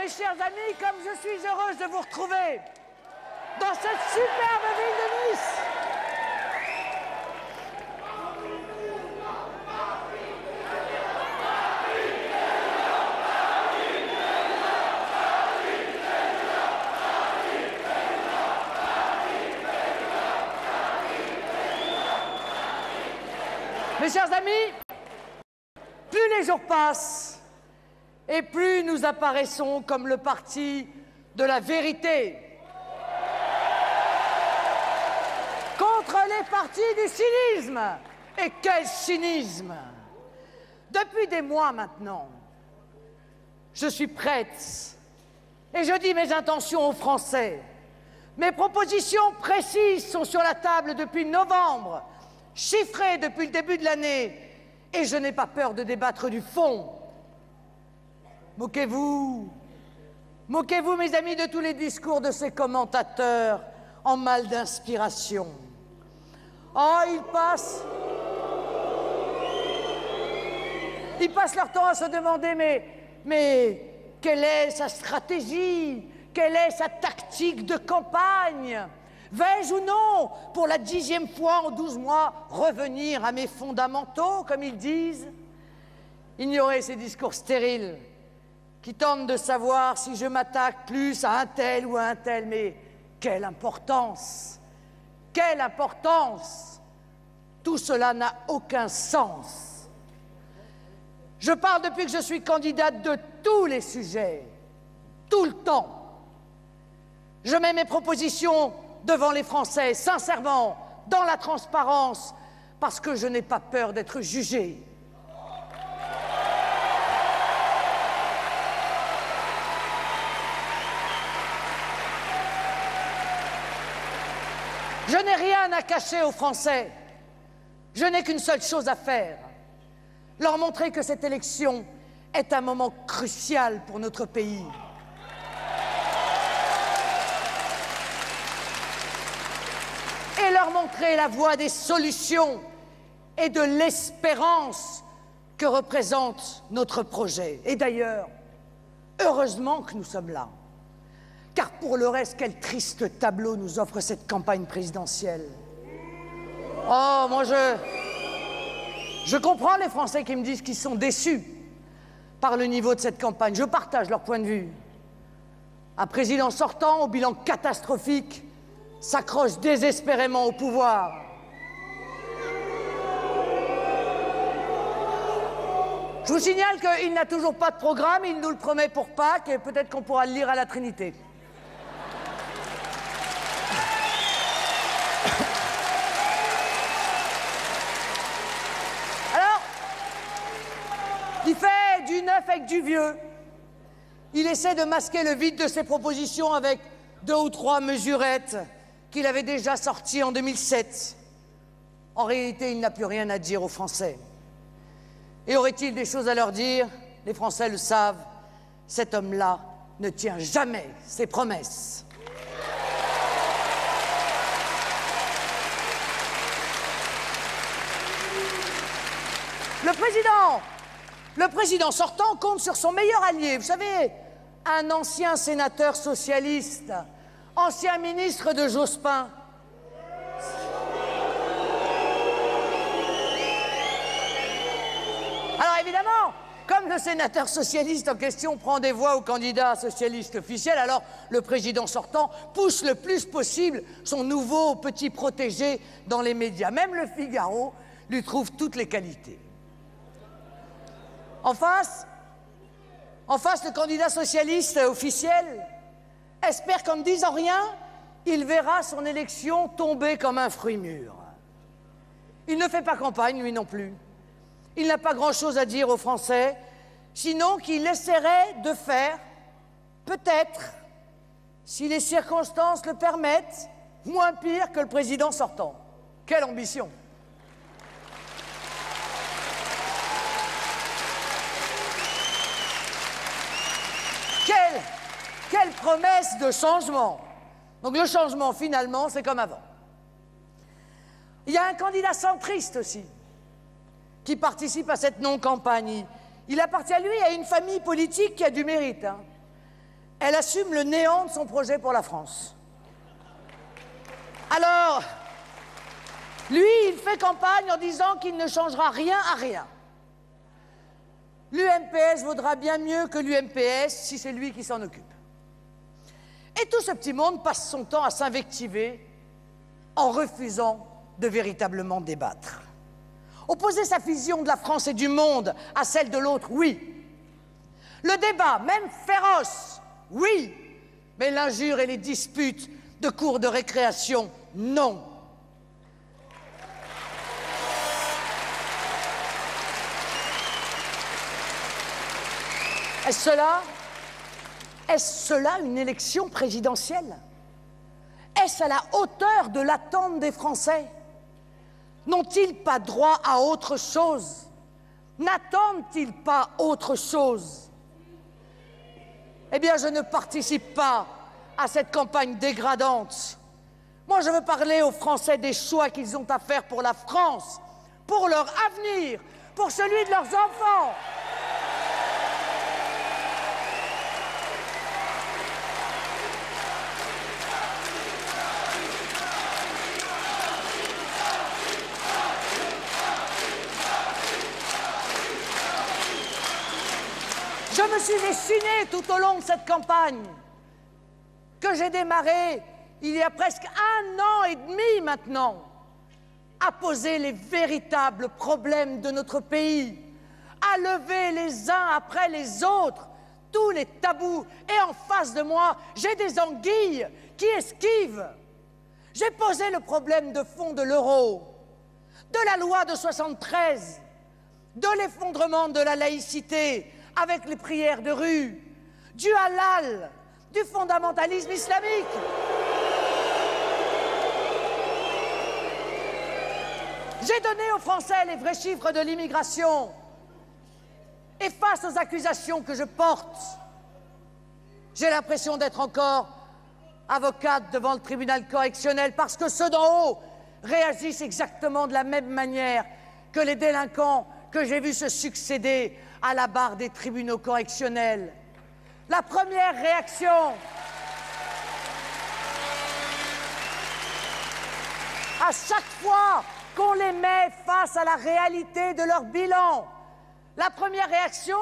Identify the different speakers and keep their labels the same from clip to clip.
Speaker 1: mes chers amis, comme je suis heureuse de vous retrouver dans cette superbe ville de Nice. Mes chers amis, plus les jours passent et plus nous apparaissons comme le parti de la vérité contre les partis du cynisme. Et quel cynisme! Depuis des mois maintenant, je suis prête et je dis mes intentions aux Français. Mes propositions précises sont sur la table depuis novembre, chiffrées depuis le début de l'année, et je n'ai pas peur de débattre du fond. Moquez-vous, mes amis, de tous les discours de ces commentateurs en mal d'inspiration. Oh, ils passent leur temps à se demander, mais quelle est sa stratégie? Quelle est sa tactique de campagne? Vais-je ou non, pour la 10e fois en 12 mois, revenir à mes fondamentaux, comme ils disent? Ignorez ces discours stériles qui tentent de savoir si je m'attaque plus à un tel ou à un tel, mais quelle importance! Quelle importance! Tout cela n'a aucun sens. Je parle depuis que je suis candidate de tous les sujets, tout le temps. Je mets mes propositions devant les Français, sincèrement, dans la transparence, parce que je n'ai pas peur d'être jugée. Je n'ai rien à cacher aux Français. Je n'ai qu'une seule chose à faire, leur montrer que cette élection est un moment crucial pour notre pays. Et leur montrer la voie des solutions et de l'espérance que représente notre projet. Et d'ailleurs, heureusement que nous sommes là. Car pour le reste, quel triste tableau nous offre cette campagne présidentielle. Oh, moi je comprends les Français qui me disent qu'ils sont déçus par le niveau de cette campagne. Je partage leur point de vue. Un président sortant au bilan catastrophique s'accroche désespérément au pouvoir. Je vous signale qu'il n'a toujours pas de programme, il nous le promet pour Pâques et peut-être qu'on pourra le lire à la Trinité. Alors, il fait du neuf avec du vieux. Il essaie de masquer le vide de ses propositions avec 2 ou 3 mesurettes qu'il avait déjà sorties en 2007. En réalité, il n'a plus rien à dire aux Français. Et aurait-il des choses à leur dire? Les Français le savent, cet homme-là ne tient jamais ses promesses. Le président sortant compte sur son meilleur allié. Vous savez, un ancien sénateur socialiste, ancien ministre de Jospin. Alors évidemment, comme le sénateur socialiste en question prend des voix au candidat socialiste officiel, alors le président sortant pousse le plus possible son nouveau petit protégé dans les médias. Même le Figaro lui trouve toutes les qualités. En face, le candidat socialiste officiel espère qu'en ne disant rien, il verra son élection tomber comme un fruit mûr. Il ne fait pas campagne, lui non plus. Il n'a pas grand-chose à dire aux Français, sinon qu'il essaierait de faire, peut-être, si les circonstances le permettent, moins pire que le président sortant. Quelle ambition! Quelle promesse de changement! Donc le changement, finalement, c'est comme avant. Il y a un candidat centriste aussi, qui participe à cette non-campagne. Il appartient, lui, à une famille politique qui a du mérite. elle assume le néant de son projet pour la France. Alors, lui, il fait campagne en disant qu'il ne changera rien à rien. L'UMPS vaudra bien mieux que l'UMPS si c'est lui qui s'en occupe. Et tout ce petit monde passe son temps à s'invectiver en refusant de véritablement débattre. Opposer sa vision de la France et du monde à celle de l'autre, oui. Le débat, même féroce, oui. Mais l'injure et les disputes de cours de récréation, non. Est-ce cela une élection présidentielle? Est-ce à la hauteur de l'attente des Français? N'ont-ils pas droit à autre chose? N'attendent-ils pas autre chose? Eh bien, je ne participe pas à cette campagne dégradante. Moi, je veux parler aux Français des choix qu'ils ont à faire pour la France, pour leur avenir, pour celui de leurs enfants. Je me suis dessinée tout au long de cette campagne, que j'ai démarrée il y a presque 1 an et demi maintenant, à poser les véritables problèmes de notre pays, à lever les uns après les autres tous les tabous. Et en face de moi, j'ai des anguilles qui esquivent. J'ai posé le problème de fond de l'euro, de la loi de 73, de l'effondrement de la laïcité, avec les prières de rue, du halal, du fondamentalisme islamique. J'ai donné aux Français les vrais chiffres de l'immigration. Et face aux accusations que je porte, j'ai l'impression d'être encore avocate devant le tribunal correctionnel parce que ceux d'en haut réagissent exactement de la même manière que les délinquants que j'ai vus se succéder à la barre des tribunaux correctionnels. La première réaction, à chaque fois qu'on les met face à la réalité de leur bilan, la première réaction,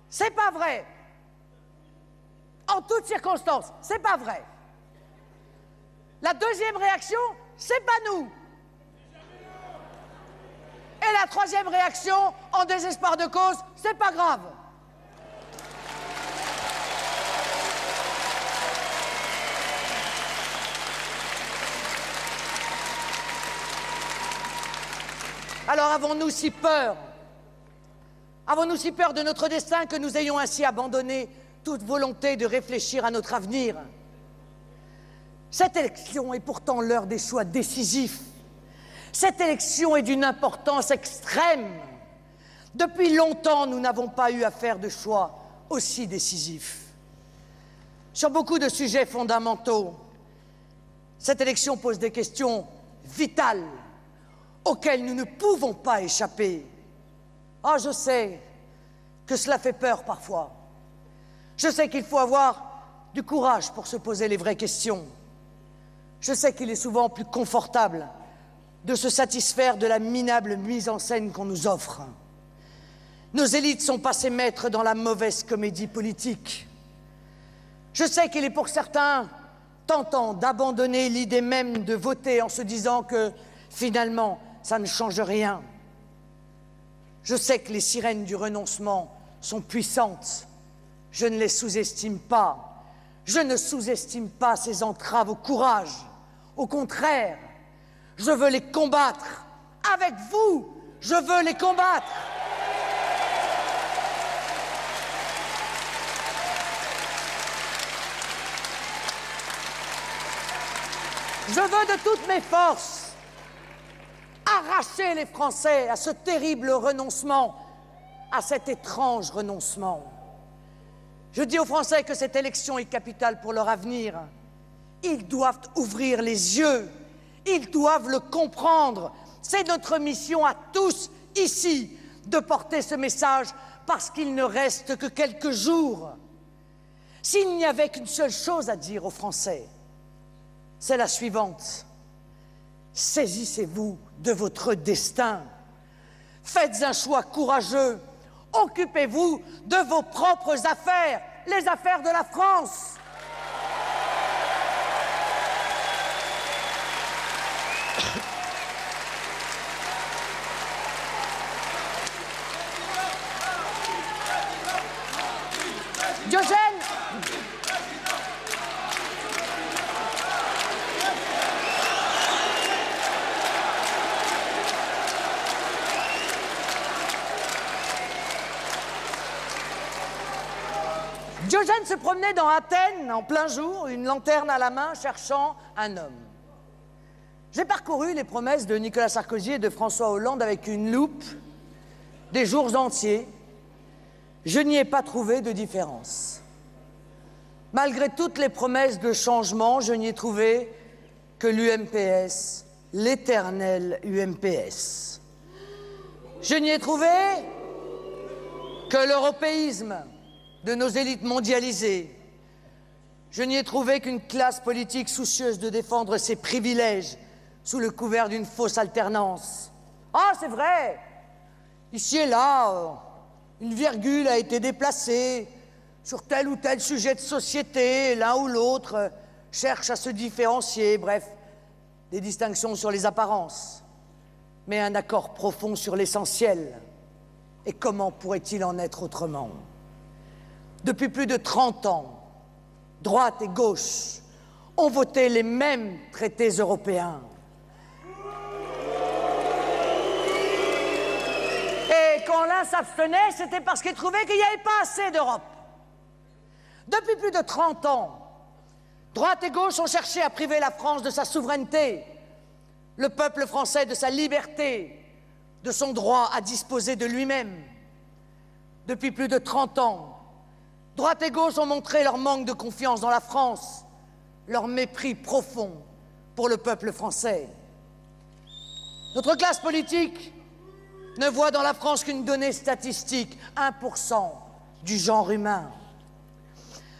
Speaker 1: c'est pas vrai. En toutes circonstances, c'est pas vrai. La deuxième réaction, c'est pas nous. Et la troisième réaction, en désespoir de cause, c'est pas grave. Alors avons-nous si peur? Avons-nous si peur de notre destin que nous ayons ainsi abandonné toute volonté de réfléchir à notre avenir? Cette élection est pourtant l'heure des choix décisifs. Cette élection est d'une importance extrême. Depuis longtemps, nous n'avons pas eu à faire de choix aussi décisifs. Sur beaucoup de sujets fondamentaux, cette élection pose des questions vitales auxquelles nous ne pouvons pas échapper. Ah, je sais que cela fait peur parfois. Je sais qu'il faut avoir du courage pour se poser les vraies questions. Je sais qu'il est souvent plus confortable de se satisfaire de la minable mise en scène qu'on nous offre. Nos élites sont passées maîtres dans la mauvaise comédie politique. Je sais qu'il est pour certains tentant d'abandonner l'idée même de voter en se disant que, finalement, ça ne change rien. Je sais que les sirènes du renoncement sont puissantes. Je ne les sous-estime pas. Je ne sous-estime pas ces entraves au courage. Au contraire, je veux les combattre. Avec vous, je veux les combattre. Je veux de toutes mes forces arracher les Français à ce terrible renoncement, à cet étrange renoncement. Je dis aux Français que cette élection est capitale pour leur avenir. Ils doivent ouvrir les yeux, ils doivent le comprendre. C'est notre mission à tous, ici, de porter ce message parce qu'il ne reste que quelques jours. s'il n'y avait qu'une seule chose à dire aux Français, c'est la suivante. Saisissez-vous de votre destin. Faites un choix courageux. Occupez-vous de vos propres affaires, les affaires de la France. Diogène, Diogène se promenait dans Athènes en plein jour, une lanterne à la main, cherchant un homme. J'ai parcouru les promesses de Nicolas Sarkozy et de François Hollande avec une loupe des jours entiers. Je n'y ai pas trouvé de différence. Malgré toutes les promesses de changement, je n'y ai trouvé que l'UMPS, l'éternel UMPS. Je n'y ai trouvé que l'européisme de nos élites mondialisées. Je n'y ai trouvé qu'une classe politique soucieuse de défendre ses privilèges sous le couvert d'une fausse alternance. Ah, c'est vrai, ici et là, une virgule a été déplacée sur tel ou tel sujet de société, l'un ou l'autre cherche à se différencier, bref, des distinctions sur les apparences, mais un accord profond sur l'essentiel. Et comment pourrait-il en être autrement? Depuis plus de 30 ans, droite et gauche ont voté les mêmes traités européens. Et quand l'un s'abstenait, c'était parce qu'il trouvait qu'il n'y avait pas assez d'Europe. Depuis plus de 30 ans, droite et gauche ont cherché à priver la France de sa souveraineté, le peuple français de sa liberté, de son droit à disposer de lui-même. Depuis plus de 30 ans, droite et gauche ont montré leur manque de confiance dans la France, leur mépris profond pour le peuple français. Notre classe politique ne voit dans la France qu'une donnée statistique, 1% du genre humain.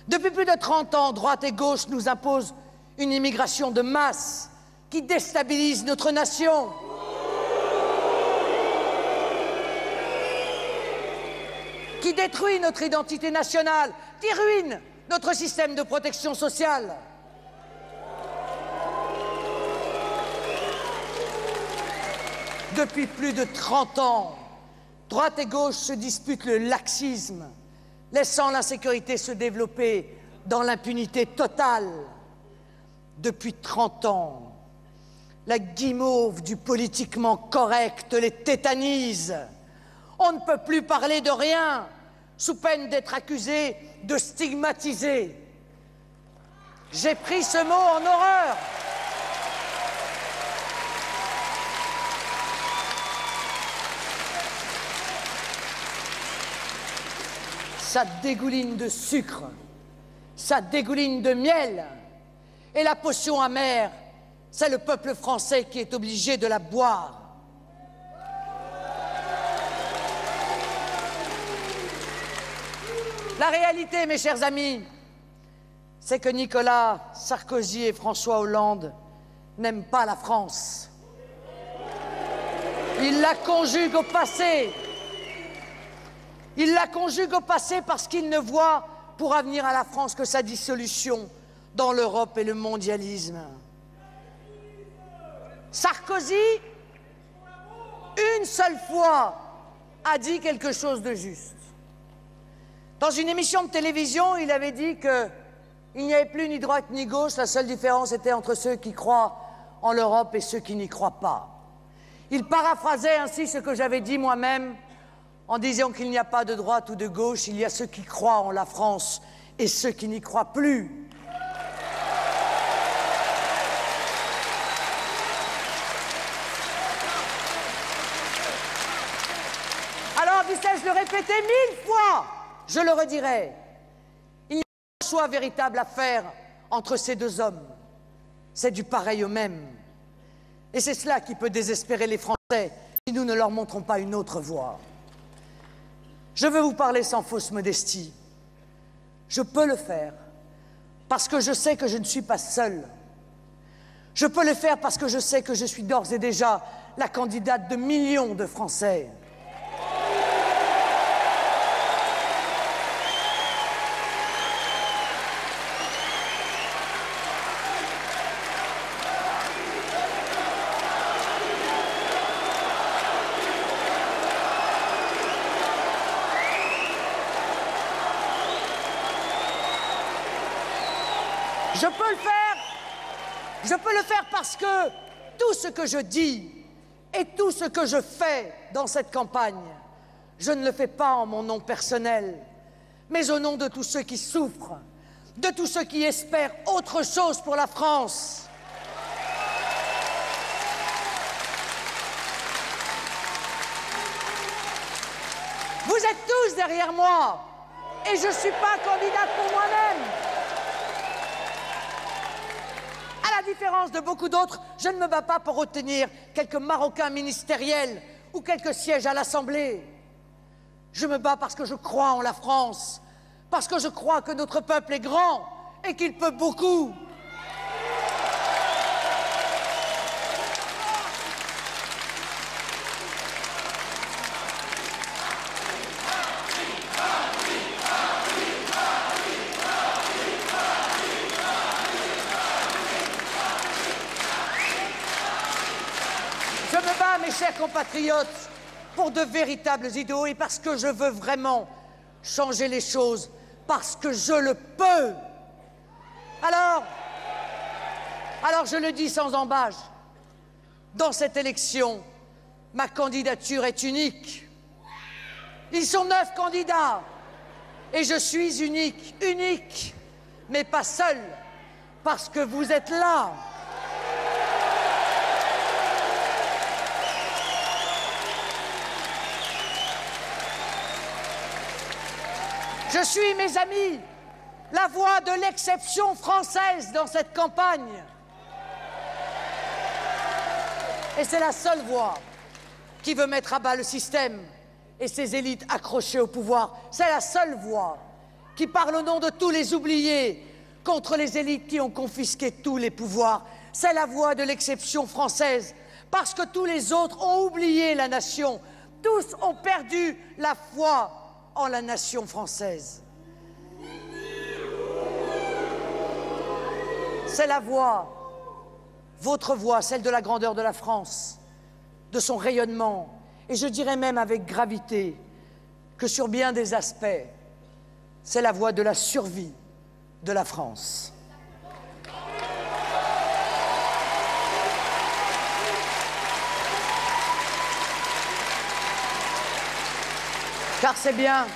Speaker 1: Depuis plus de 30 ans, droite et gauche nous imposent une immigration de masse qui déstabilise notre nation. Qui détruit notre identité nationale, qui ruine notre système de protection sociale. Depuis plus de 30 ans, droite et gauche se disputent le laxisme, laissant l'insécurité se développer dans l'impunité totale. Depuis 30 ans, la guimauve du politiquement correct les tétanise. On ne peut plus parler de rien, sous peine d'être accusé de stigmatiser. J'ai pris ce mot en horreur. Ça dégouline de sucre, ça dégouline de miel, et la potion amère, c'est le peuple français qui est obligé de la boire. La réalité, mes chers amis, c'est que Nicolas Sarkozy et François Hollande n'aiment pas la France. Ils la conjuguent au passé. Ils la conjuguent au passé parce qu'ils ne voient pour avenir à la France que sa dissolution dans l'Europe et le mondialisme. Sarkozy, une seule fois, a dit quelque chose de juste. Dans une émission de télévision, il avait dit qu'il n'y avait plus ni droite ni gauche, la seule différence était entre ceux qui croient en l'Europe et ceux qui n'y croient pas. Il paraphrasait ainsi ce que j'avais dit moi-même en disant qu'il n'y a pas de droite ou de gauche, il y a ceux qui croient en la France et ceux qui n'y croient plus. Alors, disais-je le répéter 1000 fois, je le redirai. Il n'y a pas de choix véritable à faire entre ces deux hommes. C'est du pareil au même. Et c'est cela qui peut désespérer les Français si nous ne leur montrons pas une autre voie. Je veux vous parler sans fausse modestie Je peux le faire parce que je sais que je ne suis pas seule. Je peux le faire parce que je sais que je suis d'ores et déjà la candidate de millions de Français. Je peux le faire parce que tout ce que je dis et tout ce que je fais dans cette campagne, je ne le fais pas en mon nom personnel, mais au nom de tous ceux qui souffrent, de tous ceux qui espèrent autre chose pour la France. Vous êtes tous derrière moi et je ne suis pas candidate pour moi-même. À la différence de beaucoup d'autres, je ne me bats pas pour obtenir quelques Marocains ministériels ou quelques sièges à l'Assemblée. Je me bats parce que je crois en la France, parce que je crois que notre peuple est grand et qu'il peut beaucoup. Je me bats, mes chers compatriotes, pour de véritables idéaux et parce que je veux vraiment changer les choses, parce que je le peux. Alors je le dis sans ambages, dans cette élection, ma candidature est unique. Ils sont 9 candidats et je suis unique, mais pas seul, parce que vous êtes là. Je suis, mes amis, la voix de l'exception française dans cette campagne. Et c'est la seule voix qui veut mettre à bas le système et ses élites accrochées au pouvoir. C'est la seule voix qui parle au nom de tous les oubliés contre les élites qui ont confisqué tous les pouvoirs. C'est la voix de l'exception française parce que tous les autres ont oublié la nation. Tous ont perdu la foi en la nation française. C'est la voix, votre voix, celle de la grandeur de la France, de son rayonnement, et je dirais même avec gravité que sur bien des aspects, c'est la voix de la survie de la France. Car c'est bien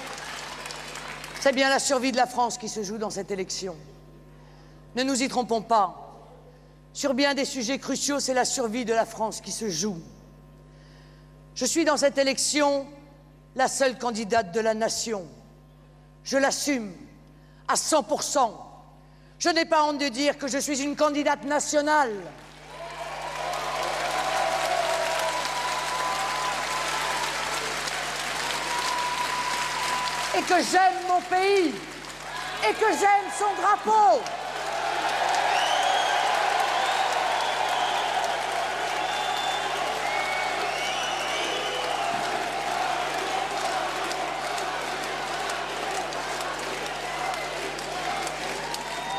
Speaker 1: la survie de la France qui se joue dans cette élection. Ne nous y trompons pas. Sur bien des sujets cruciaux, c'est la survie de la France qui se joue. Je suis dans cette élection la seule candidate de la nation. Je l'assume à 100%. Je n'ai pas honte de dire que je suis une candidate nationale. Et que j'aime mon pays, et que j'aime son drapeau.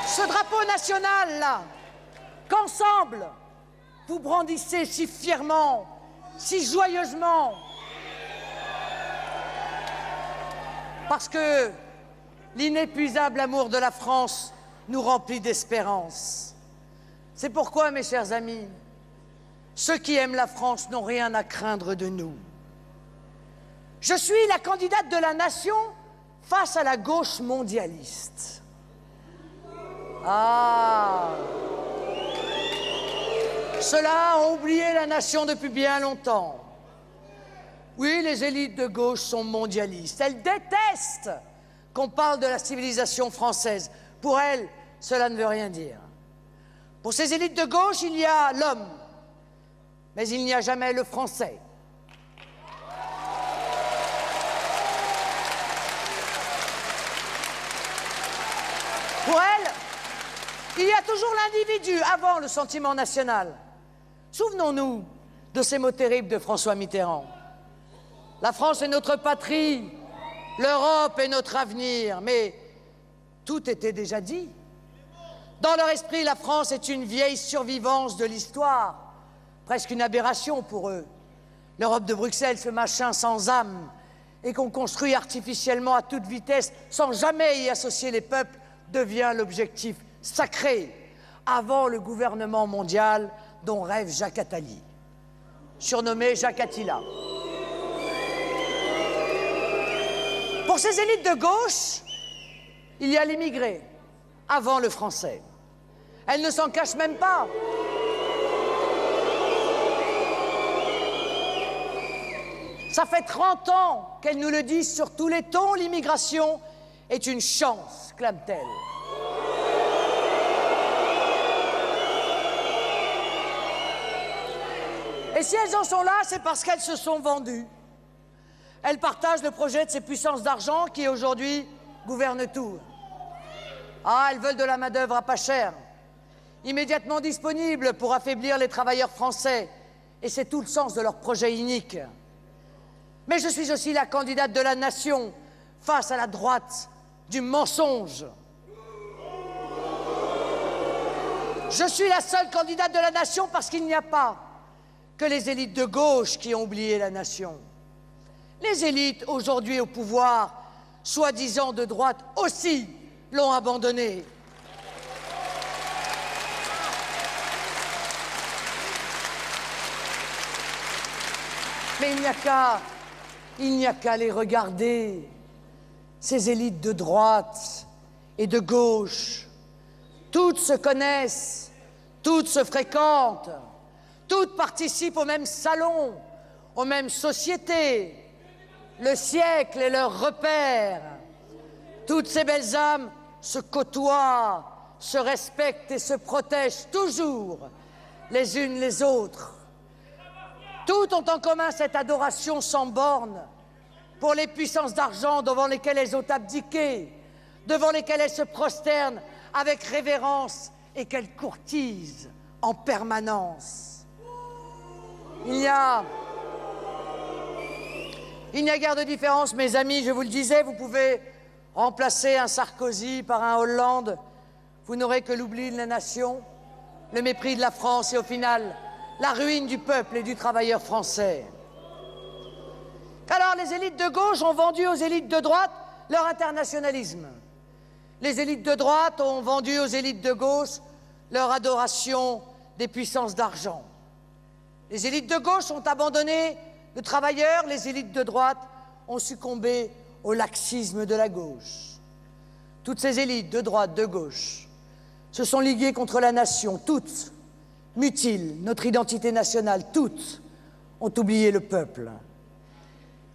Speaker 1: Ce drapeau national, là, qu'ensemble, vous brandissez si fièrement, si joyeusement, parce que l'inépuisable amour de la France nous remplit d'espérance. C'est pourquoi, mes chers amis, ceux qui aiment la France n'ont rien à craindre de nous. Je suis la candidate de la nation face à la gauche mondialiste. Ah! Ceux-là ont oublié la nation depuis bien longtemps. Oui, les élites de gauche sont mondialistes. Elles détestent qu'on parle de la civilisation française. Pour elles, cela ne veut rien dire. Pour ces élites de gauche, il y a l'homme, mais il n'y a jamais le français. Pour elle, il y a toujours l'individu avant le sentiment national. Souvenons-nous de ces mots terribles de François Mitterrand. La France est notre patrie, l'Europe est notre avenir. Mais tout était déjà dit. Dans leur esprit, la France est une vieille survivance de l'histoire, presque une aberration pour eux. L'Europe de Bruxelles, ce machin sans âme, et qu'on construit artificiellement à toute vitesse, sans jamais y associer les peuples, devient l'objectif sacré, avant le gouvernement mondial dont rêve Jacques Attali, surnommé Jacques Attila. Pour ces élites de gauche, il y a l'immigré, avant le français. Elles ne s'en cachent même pas. Ça fait 30 ans qu'elles nous le disent sur tous les tons, l'immigration est une chance, clament-elles. Et si elles en sont là, c'est parce qu'elles se sont vendues. Elles partagent le projet de ces puissances d'argent qui, aujourd'hui, gouvernent tout. Ah, elles veulent de la main-d'œuvre à pas cher, immédiatement disponible pour affaiblir les travailleurs français. Et c'est tout le sens de leur projet inique. Mais je suis aussi la candidate de la nation face à la droite du mensonge. Je suis la seule candidate de la nation parce qu'il n'y a pas que les élites de gauche qui ont oublié la nation. Les élites aujourd'hui au pouvoir, soi-disant de droite, aussi l'ont abandonnée. Mais il n'y a qu'à les regarder, ces élites de droite et de gauche. Toutes se connaissent, toutes se fréquentent, toutes participent au même salon, aux mêmes sociétés. Le siècle est leur repère. Toutes ces belles âmes se côtoient, se respectent et se protègent toujours les unes les autres. Toutes ont en commun cette adoration sans borne pour les puissances d'argent devant lesquelles elles ont abdiqué, devant lesquelles elles se prosternent avec révérence et qu'elles courtisent en permanence. Il n'y a guère de différence, mes amis, je vous le disais, vous pouvez remplacer un Sarkozy par un Hollande, vous n'aurez que l'oubli de la nation, le mépris de la France et au final, la ruine du peuple et du travailleur français. Alors, les élites de gauche ont vendu aux élites de droite leur internationalisme. Les élites de droite ont vendu aux élites de gauche leur adoration des puissances d'argent. Les élites de gauche ont abandonné le travailleur, les élites de droite ont succombé au laxisme de la gauche. Toutes ces élites de droite, de gauche, se sont liguées contre la nation, toutes mutilent notre identité nationale, toutes ont oublié le peuple.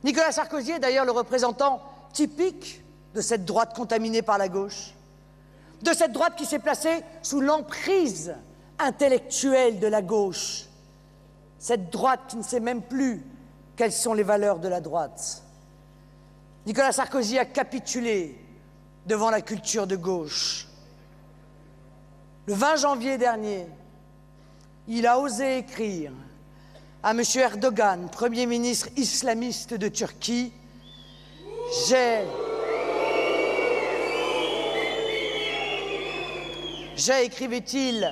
Speaker 1: Nicolas Sarkozy est d'ailleurs le représentant typique de cette droite contaminée par la gauche, de cette droite qui s'est placée sous l'emprise intellectuelle de la gauche, cette droite qui ne sait même plus quelles sont les valeurs de la droite. Nicolas Sarkozy a capitulé devant la culture de gauche. Le 20 janvier dernier, il a osé écrire à M. Erdogan, Premier ministre islamiste de Turquie, « J'ai, écrivait-il,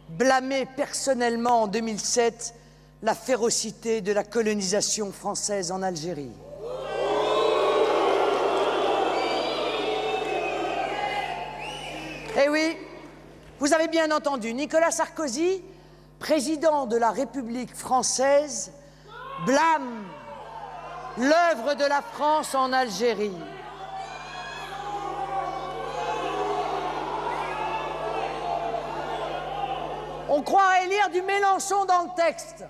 Speaker 1: blâmé personnellement en 2007 la férocité de la colonisation française en Algérie. » Eh oui, vous avez bien entendu, Nicolas Sarkozy, président de la République française, blâme l'œuvre de la France en Algérie. On croirait lire du Mélenchon dans le texte.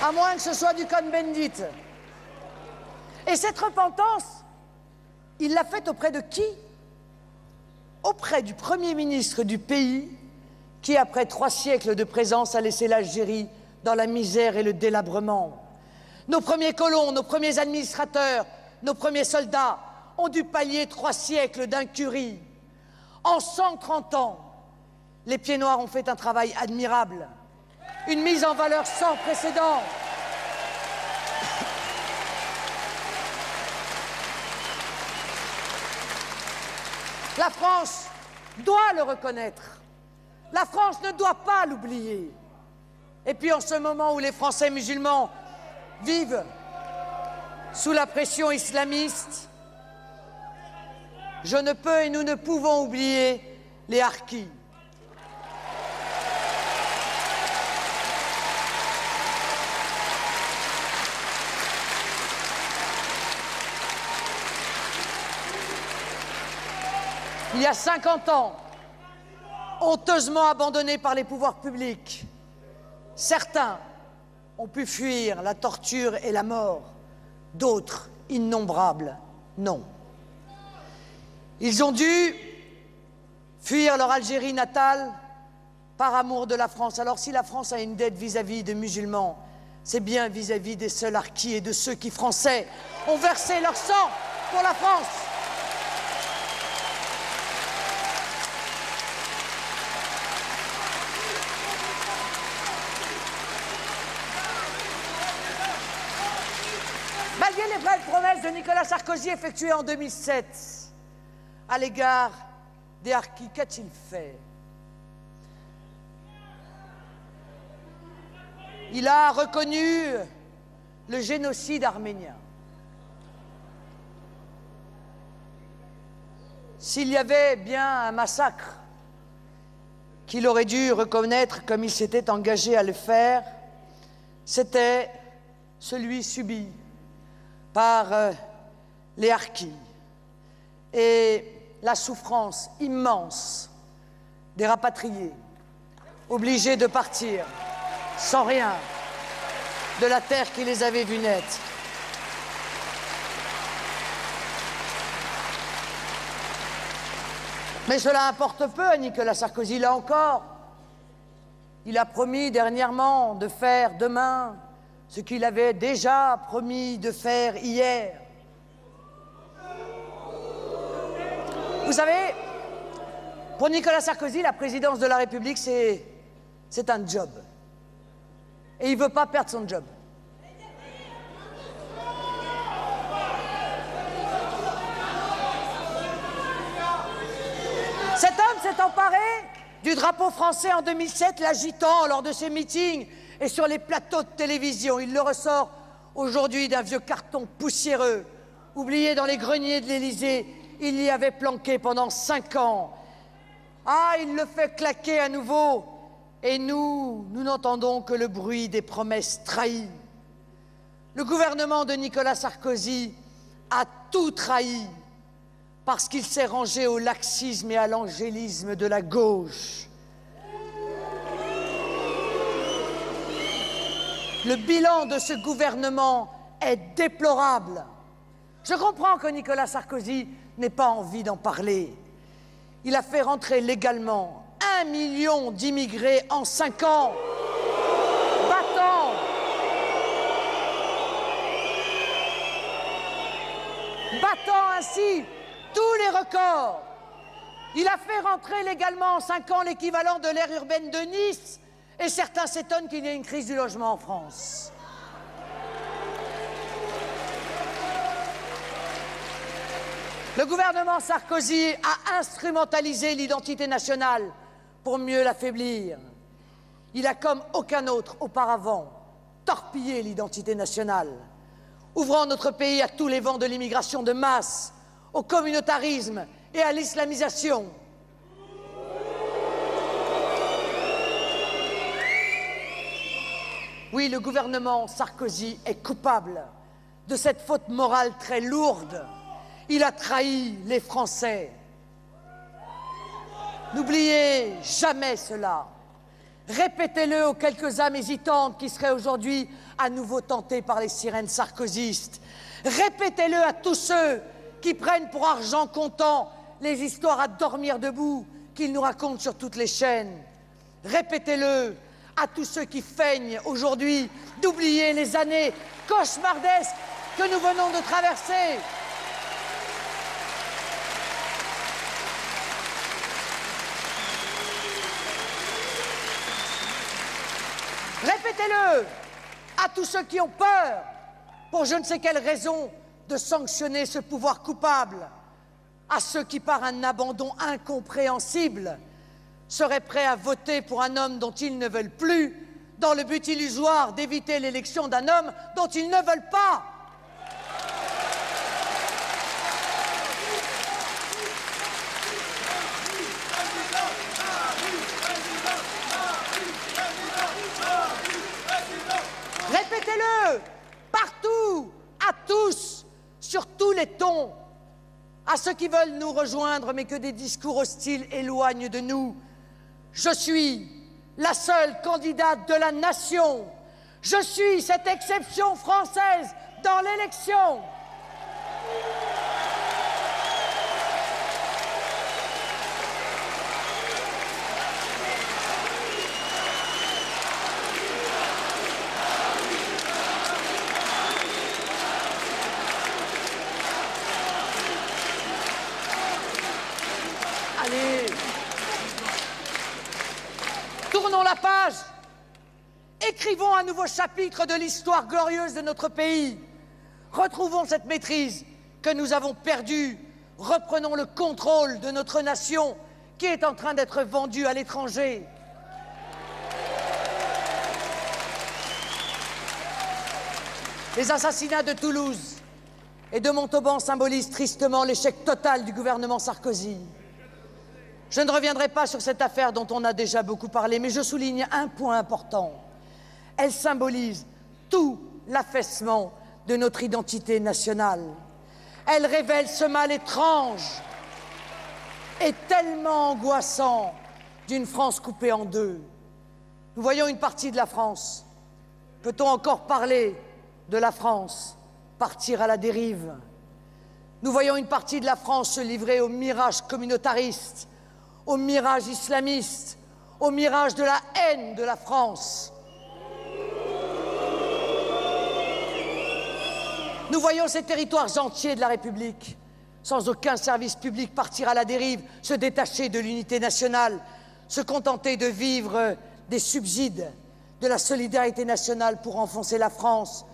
Speaker 1: À moins que ce soit du Cohn-Bendit. Et cette repentance, il l'a faite auprès de qui? Auprès du Premier ministre du pays qui, après 3 siècles de présence, a laissé l'Algérie dans la misère et le délabrement. Nos premiers colons, nos premiers administrateurs, nos premiers soldats ont dû pallier 3 siècles d'incurie. En 130 ans, les Pieds Noirs ont fait un travail admirable, une mise en valeur sans précédent. La France doit le reconnaître. La France ne doit pas l'oublier. Et puis en ce moment où les Français musulmans vivent sous la pression islamiste, je ne peux et nous ne pouvons oublier les harkis. Il y a 50 ans, honteusement abandonnés par les pouvoirs publics, certains ont pu fuir la torture et la mort, d'autres, innombrables, non. Ils ont dû fuir leur Algérie natale par amour de la France. Alors si la France a une dette vis-à-vis des musulmans, c'est bien vis-à-vis des seuls harkis et de ceux qui, Français, ont versé leur sang pour la France. Malgré les vraies promesses de Nicolas Sarkozy effectuées en 2007 à l'égard des harkis, qu'a-t-il fait? Il a reconnu le génocide arménien. S'il y avait bien un massacre qu'il aurait dû reconnaître comme il s'était engagé à le faire, c'était celui subi par les harkis et la souffrance immense des rapatriés, obligés de partir sans rien de la terre qui les avait vus naître. Mais cela importe peu à Nicolas Sarkozy, là encore. Il a promis dernièrement de faire demain ce qu'il avait déjà promis de faire hier. Vous savez, pour Nicolas Sarkozy, la présidence de la République, c'est un job. Et il ne veut pas perdre son job. Cet homme s'est emparé du drapeau français en 2007, l'agitant lors de ses meetings et sur les plateaux de télévision. Il le ressort aujourd'hui d'un vieux carton poussiéreux, oublié dans les greniers de l'Élysée. Il y avait planqué pendant 5 ans. Ah, il le fait claquer à nouveau. Et nous n'entendons que le bruit des promesses trahies. Le gouvernement de Nicolas Sarkozy a tout trahi parce qu'il s'est rangé au laxisme et à l'angélisme de la gauche. Le bilan de ce gouvernement est déplorable. Je comprends que Nicolas Sarkozy n'ait pas envie d'en parler. Il a fait rentrer légalement 1 million d'immigrés en 5 ans, battant ainsi tous les records. Il a fait rentrer légalement en 5 ans l'équivalent de l'aire urbaine de Nice, et certains s'étonnent qu'il y ait une crise du logement en France. Le gouvernement Sarkozy a instrumentalisé l'identité nationale pour mieux l'affaiblir. Il a, comme aucun autre auparavant, torpillé l'identité nationale, ouvrant notre pays à tous les vents de l'immigration de masse, au communautarisme et à l'islamisation. Oui, le gouvernement Sarkozy est coupable de cette faute morale très lourde. Il a trahi les Français. N'oubliez jamais cela. Répétez-le aux quelques âmes hésitantes qui seraient aujourd'hui à nouveau tentées par les sirènes sarkozystes. Répétez-le à tous ceux qui prennent pour argent comptant les histoires à dormir debout qu'ils nous racontent sur toutes les chaînes. Répétez-le à tous ceux qui feignent aujourd'hui d'oublier les années cauchemardesques que nous venons de traverser. Répétez-le à tous ceux qui ont peur, pour je ne sais quelle raison, de sanctionner ce pouvoir coupable, à ceux qui, par un abandon incompréhensible, seraient prêts à voter pour un homme dont ils ne veulent plus, dans le but illusoire d'éviter l'élection d'un homme dont ils ne veulent pas. Répétez-le partout, à tous, sur tous les tons, à ceux qui veulent nous rejoindre mais que des discours hostiles éloignent de nous. Je suis la seule candidate de la nation. Je suis cette exception française dans l'élection. Allez, tournons la page. Écrivons un nouveau chapitre de l'histoire glorieuse de notre pays. Retrouvons cette maîtrise que nous avons perdue. Reprenons le contrôle de notre nation qui est en train d'être vendue à l'étranger. Les assassinats de Toulouse et de Montauban symbolisent tristement l'échec total du gouvernement Sarkozy. Je ne reviendrai pas sur cette affaire dont on a déjà beaucoup parlé, mais je souligne un point important. Elle symbolise tout l'affaissement de notre identité nationale. Elle révèle ce mal étrange et tellement angoissant d'une France coupée en deux. Nous voyons une partie de la France. Peut-on encore parler de la France partir à la dérive? Nous voyons une partie de la France se livrer au mirage communautariste, au mirage islamiste, au mirage de la haine de la France. Nous voyons ces territoires entiers de la République, sans aucun service public, partir à la dérive, se détacher de l'unité nationale, se contenter de vivre des subsides, de la solidarité nationale pour enfoncer la France,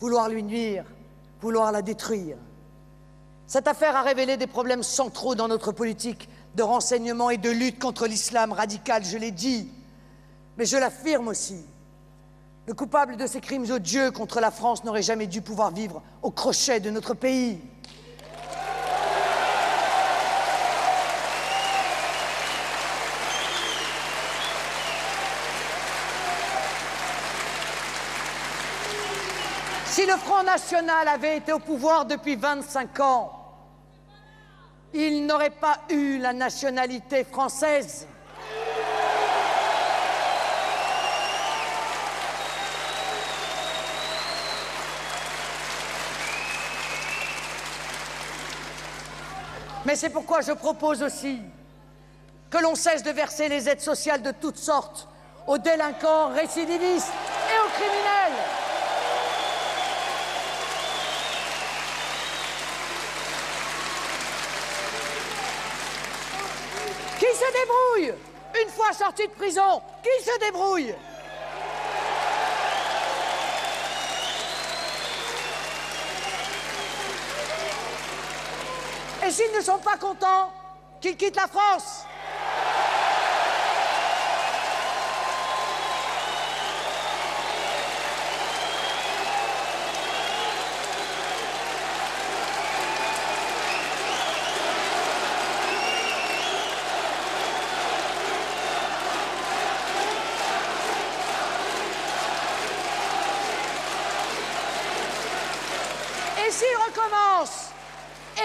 Speaker 1: vouloir lui nuire, vouloir la détruire. Cette affaire a révélé des problèmes centraux dans notre politique de renseignement et de lutte contre l'islam radical, je l'ai dit, mais je l'affirme aussi. Le coupable de ces crimes odieux contre la France n'aurait jamais dû pouvoir vivre au crochet de notre pays. Si le Front National avait été au pouvoir depuis 25 ans, il n'aurait pas eu la nationalité française. Mais c'est pourquoi je propose aussi que l'on cesse de verser les aides sociales de toutes sortes aux délinquants récidivistes et aux criminels. Qui se débrouille? Une fois sorti de prison, qui se débrouille? Et s'ils ne sont pas contents, qu'ils quittent la France.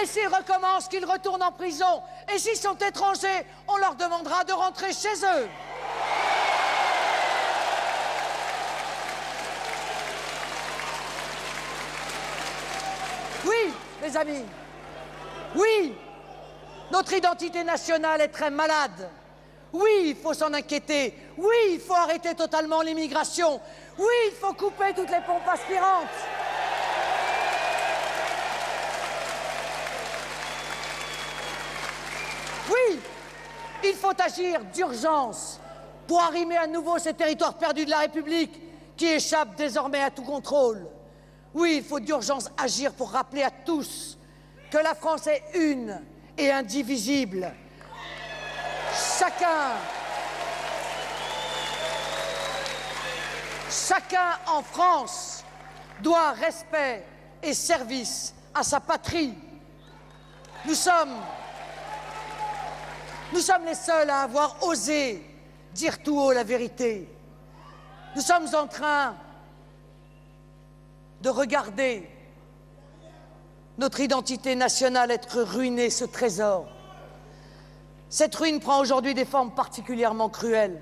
Speaker 1: Et s'ils recommencent, qu'ils retournent en prison. Et s'ils sont étrangers, on leur demandera de rentrer chez eux. Oui, mes amis, oui, notre identité nationale est très malade. Oui, il faut s'en inquiéter. Oui, il faut arrêter totalement l'immigration. Oui, il faut couper toutes les pompes aspirantes. Oui, il faut agir d'urgence pour arrimer à nouveau ces territoires perdus de la République qui échappent désormais à tout contrôle. Oui, il faut d'urgence agir pour rappeler à tous que la France est une et indivisible. Chacun en France doit respect et service à sa patrie. Nous sommes les seuls à avoir osé dire tout haut la vérité. Nous sommes en train de regarder notre identité nationale être ruinée, ce trésor. Cette ruine prend aujourd'hui des formes particulièrement cruelles.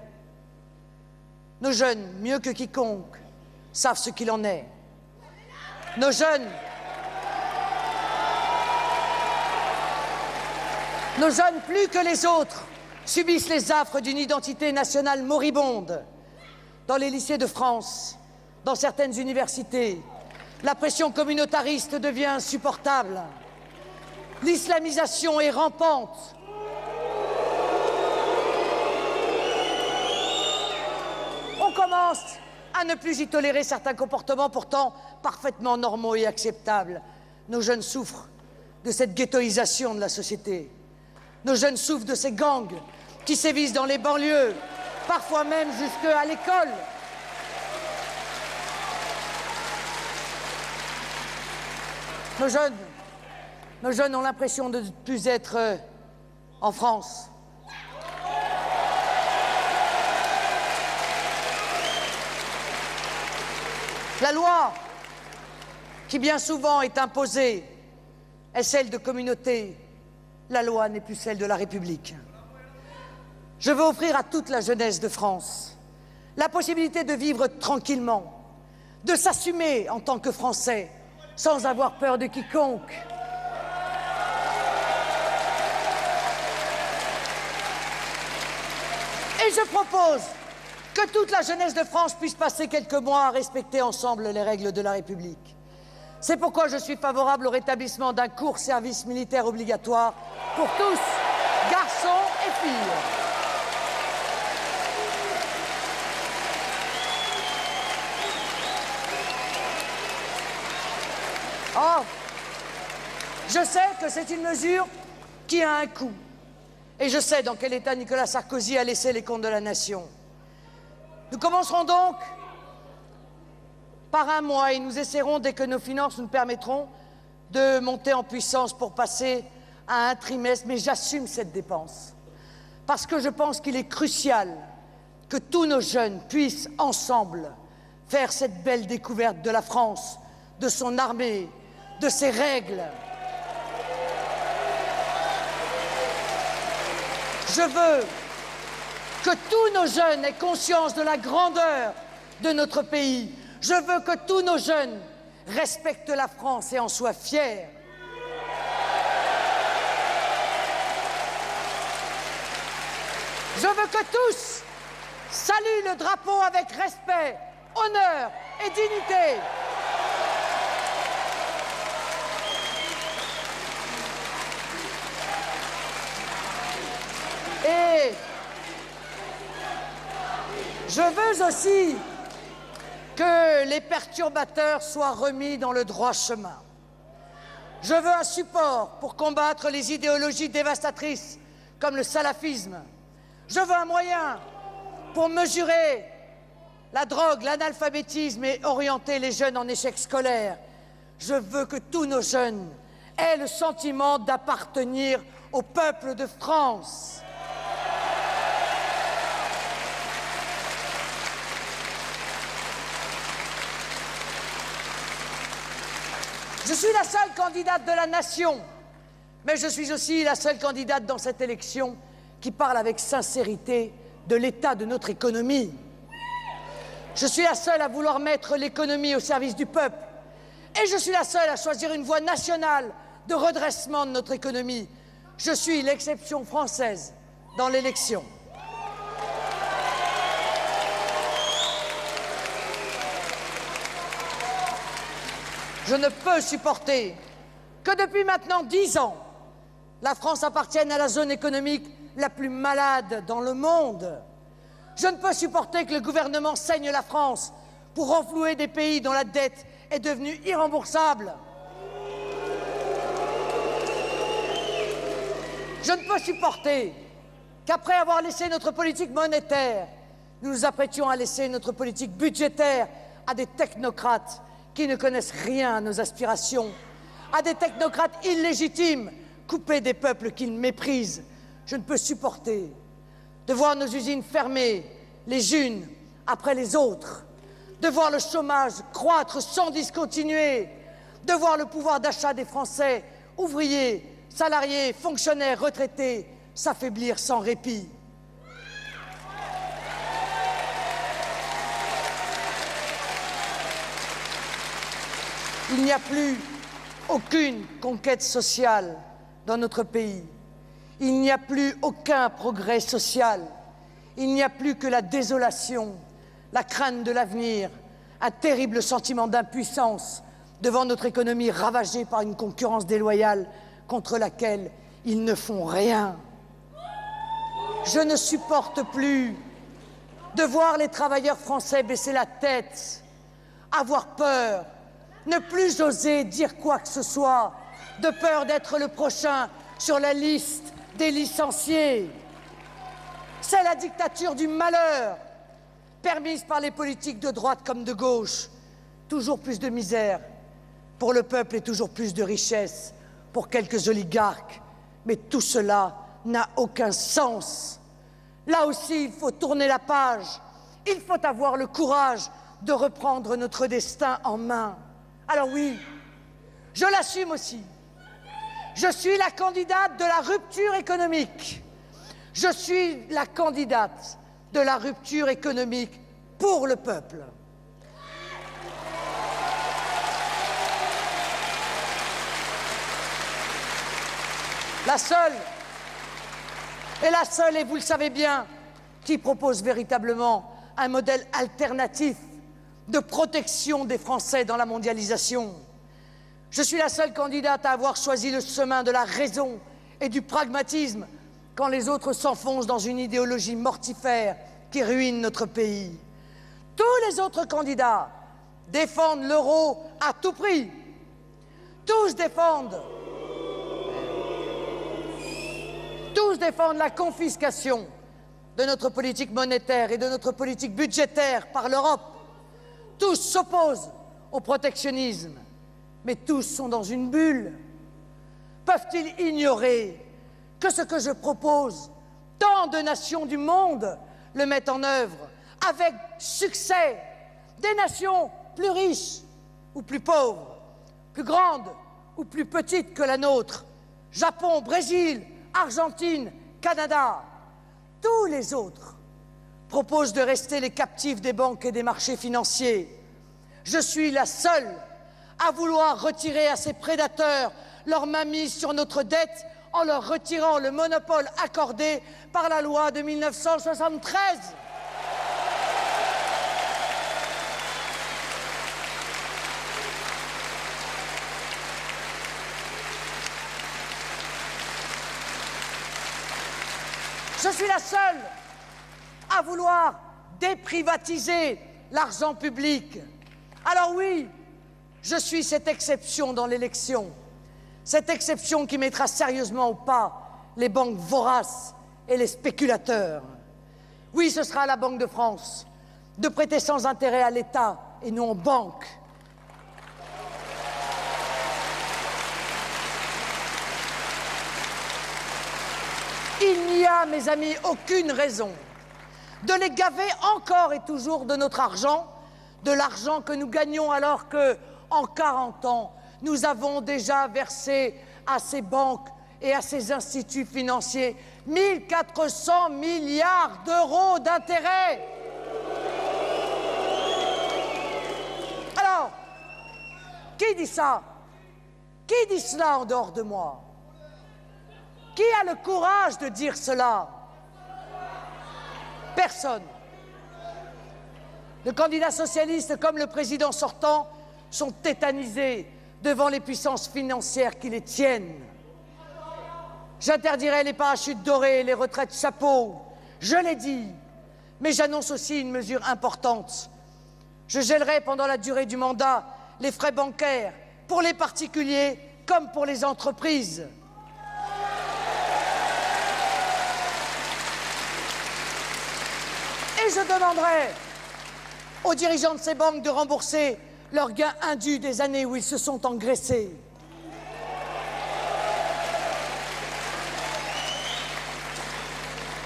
Speaker 1: Nos jeunes, mieux que quiconque, savent ce qu'il en est. Nos jeunes, plus que les autres, subissent les affres d'une identité nationale moribonde. Dans les lycées de France, dans certaines universités, la pression communautariste devient insupportable. L'islamisation est rampante. On commence à ne plus y tolérer certains comportements pourtant parfaitement normaux et acceptables. Nos jeunes souffrent de cette ghettoisation de la société. Nos jeunes souffrent de ces gangs qui sévissent dans les banlieues, parfois même jusqu'à l'école. Nos jeunes ont l'impression de ne plus être en France. La loi, qui bien souvent est imposée, est celle de communautés. La loi n'est plus celle de la République. Je veux offrir à toute la jeunesse de France la possibilité de vivre tranquillement, de s'assumer en tant que Français, sans avoir peur de quiconque. Et je propose que toute la jeunesse de France puisse passer quelques mois à respecter ensemble les règles de la République. C'est pourquoi je suis favorable au rétablissement d'un court service militaire obligatoire pour tous, garçons et filles. Oh, je sais que c'est une mesure qui a un coût. Et je sais dans quel état Nicolas Sarkozy a laissé les comptes de la nation. Nous commencerons donc par un mois et nous essaierons, dès que nos finances nous permettront, de monter en puissance pour passer à un trimestre. Mais j'assume cette dépense parce que je pense qu'il est crucial que tous nos jeunes puissent ensemble faire cette belle découverte de la France, de son armée, de ses règles. Je veux que tous nos jeunes aient conscience de la grandeur de notre pays. Je veux que tous nos jeunes respectent la France et en soient fiers. Je veux que tous saluent le drapeau avec respect, honneur et dignité. Et je veux aussi que les perturbateurs soient remis dans le droit chemin. Je veux un support pour combattre les idéologies dévastatrices comme le salafisme. Je veux un moyen pour mesurer la drogue, l'analphabétisme et orienter les jeunes en échec scolaire. Je veux que tous nos jeunes aient le sentiment d'appartenir au peuple de France. Je suis la seule candidate de la nation, mais je suis aussi la seule candidate dans cette élection qui parle avec sincérité de l'état de notre économie. Je suis la seule à vouloir mettre l'économie au service du peuple. Et je suis la seule à choisir une voie nationale de redressement de notre économie. Je suis l'exception française dans l'élection. Je ne peux supporter que depuis maintenant 10 ans, la France appartienne à la zone économique la plus malade dans le monde. Je ne peux supporter que le gouvernement saigne la France pour renflouer des pays dont la dette est devenue irremboursable. Je ne peux supporter qu'après avoir laissé notre politique monétaire, nous nous apprêtions à laisser notre politique budgétaire à des technocrates qui ne connaissent rien à nos aspirations, à des technocrates illégitimes, coupés des peuples qu'ils méprisent. Je ne peux supporter de voir nos usines fermer les unes après les autres, de voir le chômage croître sans discontinuer, de voir le pouvoir d'achat des Français, ouvriers, salariés, fonctionnaires, retraités, s'affaiblir sans répit. Il n'y a plus aucune conquête sociale dans notre pays. Il n'y a plus aucun progrès social. Il n'y a plus que la désolation, la crainte de l'avenir, un terrible sentiment d'impuissance devant notre économie ravagée par une concurrence déloyale contre laquelle ils ne font rien. Je ne supporte plus de voir les travailleurs français baisser la tête, avoir peur, ne plus oser dire quoi que ce soit, de peur d'être le prochain sur la liste des licenciés. C'est la dictature du malheur, permise par les politiques de droite comme de gauche. Toujours plus de misère pour le peuple et toujours plus de richesse pour quelques oligarques. Mais tout cela n'a aucun sens. Là aussi, il faut tourner la page. Il faut avoir le courage de reprendre notre destin en main. Alors oui, je l'assume aussi. Je suis la candidate de la rupture économique. Je suis la candidate de la rupture économique pour le peuple. La seule, et vous le savez bien, qui propose véritablement un modèle alternatif de protection des Français dans la mondialisation. Je suis la seule candidate à avoir choisi le chemin de la raison et du pragmatisme quand les autres s'enfoncent dans une idéologie mortifère qui ruine notre pays. Tous les autres candidats défendent l'euro à tout prix. Tous défendent la confiscation de notre politique monétaire et de notre politique budgétaire par l'Europe. Tous s'opposent au protectionnisme, mais tous sont dans une bulle. Peuvent-ils ignorer que ce que je propose, tant de nations du monde le mettent en œuvre avec succès, des nations plus riches ou plus pauvres, plus grandes ou plus petites que la nôtre, Japon, Brésil, Argentine, Canada, tous les autres proposent de rester les captifs des banques et des marchés financiers. Je suis la seule à vouloir retirer à ces prédateurs leur mainmise sur notre dette en leur retirant le monopole accordé par la loi de 1973. Je suis la seule à vouloir déprivatiser l'argent public. Alors oui, je suis cette exception dans l'élection, cette exception qui mettra sérieusement au pas les banques voraces et les spéculateurs. Oui, ce sera à la Banque de France de prêter sans intérêt à l'État et non aux banques. Il n'y a, mes amis, aucune raison de les gaver encore et toujours de notre argent, de l'argent que nous gagnons alors que, en 40 ans, nous avons déjà versé à ces banques et à ces instituts financiers 1 400 milliards d'euros d'intérêts. Alors, qui dit ça? Qui dit cela en dehors de moi? Qui a le courage de dire cela? Personne. Le candidat socialiste comme le président sortant sont tétanisés devant les puissances financières qui les tiennent. J'interdirai les parachutes dorés, les retraites chapeaux, je l'ai dit, mais j'annonce aussi une mesure importante. Je gèlerai pendant la durée du mandat les frais bancaires pour les particuliers comme pour les entreprises. Et je demanderai aux dirigeants de ces banques de rembourser leurs gains indus des années où ils se sont engraissés.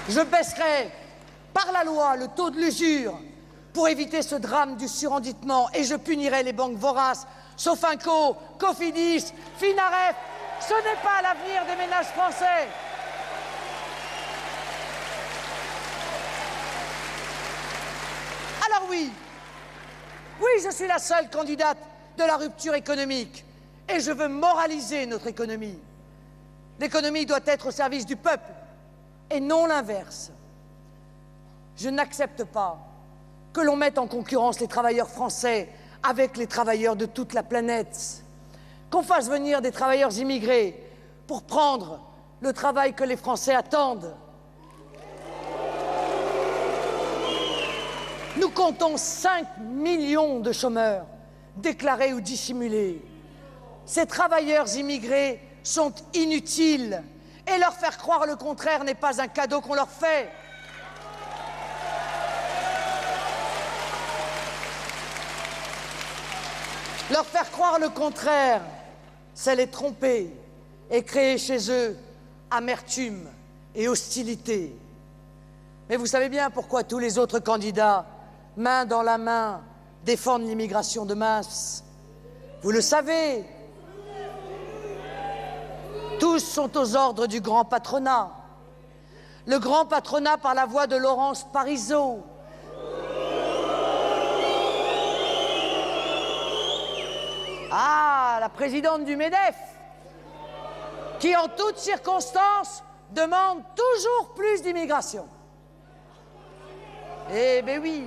Speaker 1: Je baisserai par la loi le taux de l'usure pour éviter ce drame du surendettement et je punirai les banques voraces, Sofinco, Cofidis, Finaref. Ce n'est pas l'avenir des ménages français. Alors oui, je suis la seule candidate de la rupture économique et je veux moraliser notre économie. L'économie doit être au service du peuple et non l'inverse. Je n'accepte pas que l'on mette en concurrence les travailleurs français avec les travailleurs de toute la planète, qu'on fasse venir des travailleurs immigrés pour prendre le travail que les Français attendent. Nous comptons 5 millions de chômeurs, déclarés ou dissimulés. Ces travailleurs immigrés sont inutiles et leur faire croire le contraire n'est pas un cadeau qu'on leur fait. Leur faire croire le contraire, c'est les tromper et créer chez eux amertume et hostilité. Mais vous savez bien pourquoi tous les autres candidats, main dans la main, défendent l'immigration de masse. Vous le savez. Tous sont aux ordres du grand patronat. Le grand patronat par la voix de Laurence Parisot. Ah, la présidente du MEDEF, qui en toutes circonstances demande toujours plus d'immigration. Eh bien oui,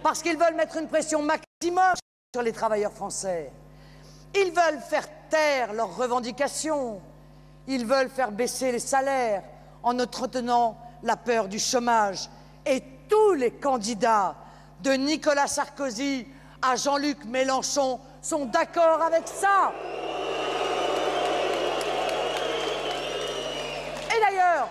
Speaker 1: parce qu'ils veulent mettre une pression maximum sur les travailleurs français. Ils veulent faire taire leurs revendications. Ils veulent faire baisser les salaires en entretenant la peur du chômage. Et tous les candidats, de Nicolas Sarkozy à Jean-Luc Mélenchon, sont d'accord avec ça. Et d'ailleurs,